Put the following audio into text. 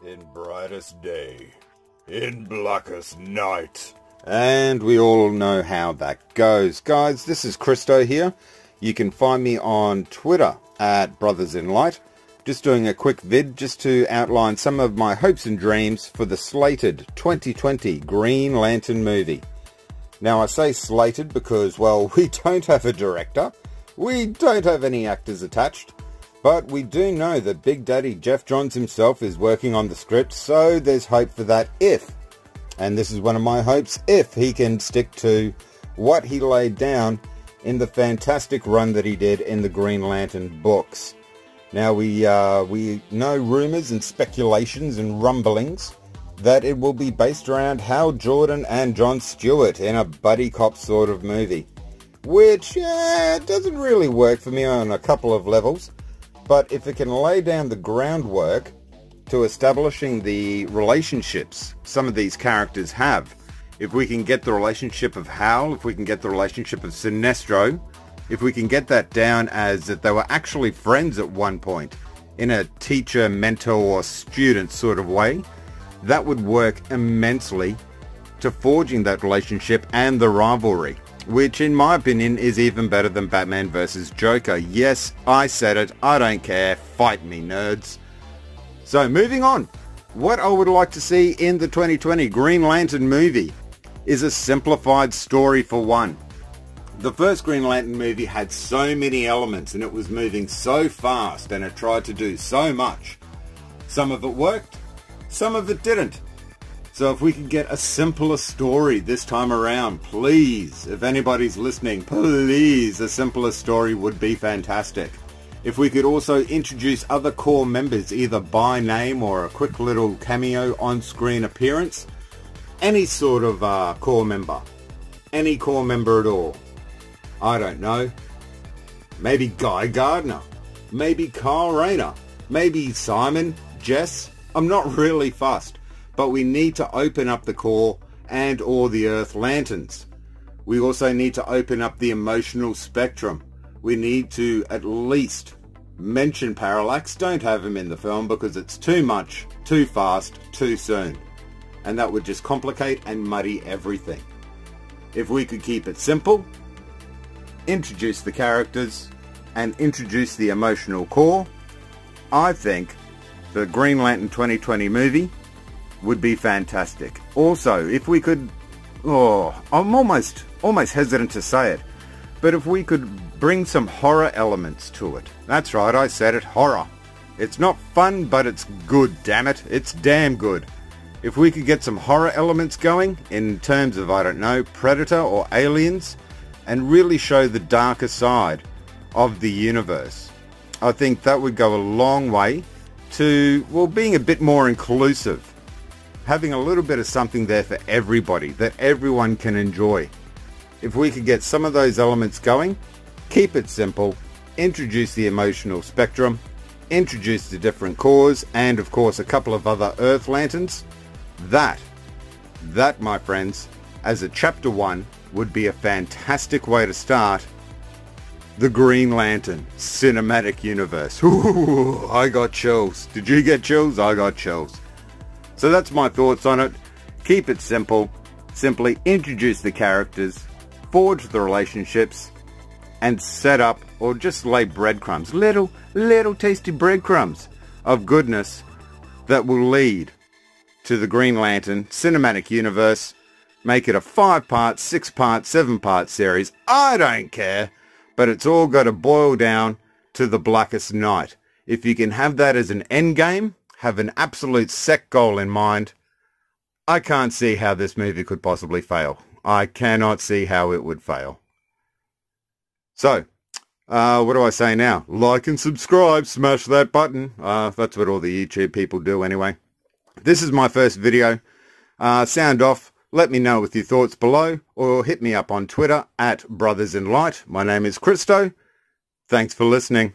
In brightest day, in blackest night. And we all know how that goes. Guys, this is Christo here. You can find me on Twitter at Brothers in Light. Just doing a quick vid just to outline some of my hopes and dreams for the slated 2020 Green Lantern movie. Now I say slated because, well, we don't have a director. We don't have any actors attached. But we do know that Big Daddy Geoff Johns himself is working on the script, so there's hope for that if, and this is one of my hopes, if he can stick to what he laid down in the fantastic run that he did in the Green Lantern books. Now we know rumours and speculations and rumblings that it will be based around Hal Jordan and John Stewart in a buddy cop sort of movie, which doesn't really work for me on a couple of levels. But if it can lay down the groundwork to establishing the relationships some of these characters have, if we can get the relationship of Hal, if we can get the relationship of Sinestro, if we can get that down as that they were actually friends at one point in a teacher, mentor, student sort of way, that would work immensely to forging that relationship and the rivalry, which in my opinion is even better than Batman vs. Joker. Yes, I said it. I don't care. Fight me, nerds. So moving on. What I would like to see in the 2020 Green Lantern movie is a simplified story for one. The first Green Lantern movie had so many elements and it was moving so fast and it tried to do so much. Some of it worked, some of it didn't. So if we could get a simpler story this time around, please, if anybody's listening, please, a simpler story would be fantastic. If we could also introduce other core members, either by name or a quick little cameo on-screen appearance, any sort of core member, any core member at all. I don't know. Maybe Guy Gardner, maybe Kyle Rayner, maybe Simon, Jess. I'm not really fussed. But we need to open up the core and or the Earth Lanterns. We also need to open up the emotional spectrum. We need to at least mention Parallax. Don't have him in the film because it's too much, too fast, too soon. And that would just complicate and muddy everything. If we could keep it simple, introduce the characters, and introduce the emotional core, I think the Green Lantern 2020 movie would be fantastic. Also, if we could, I'm almost hesitant to say it, but if we could bring some horror elements to it. That's right, I said it, horror. It's not fun, but it's good, damn it. It's damn good. If we could get some horror elements going in terms of, I don't know, Predator or Aliens, and really show the darker side of the universe, I think that would go a long way to, well, being a bit more inclusive. Having a little bit of something there for everybody that everyone can enjoy. If we could get some of those elements going, keep it simple, introduce the emotional spectrum, introduce the different cores, and of course a couple of other Earth Lanterns, that my friends, as a chapter 1, would be a fantastic way to start the Green Lantern cinematic universe. Ooh, I got chills. Did you get chills? I got chills. So that's my thoughts on it. Keep it simple. Simply introduce the characters, forge the relationships, and set up or just lay breadcrumbs, little tasty breadcrumbs of goodness that will lead to the Green Lantern cinematic universe. Make it a 5-part, 6-part, 7-part series. I don't care, but it's all got to boil down to the Blackest Night. If you can have that as an end game, have an absolute set goal in mind, I can't see how this movie could possibly fail. I cannot see how it would fail. So, what do I say now? Like and subscribe, smash that button. That's what all the YouTube people do anyway. This is my first video. Sound off. Let me know with your thoughts below, or hit me up on Twitter at Brothers in Light. My name is Christo. Thanks for listening.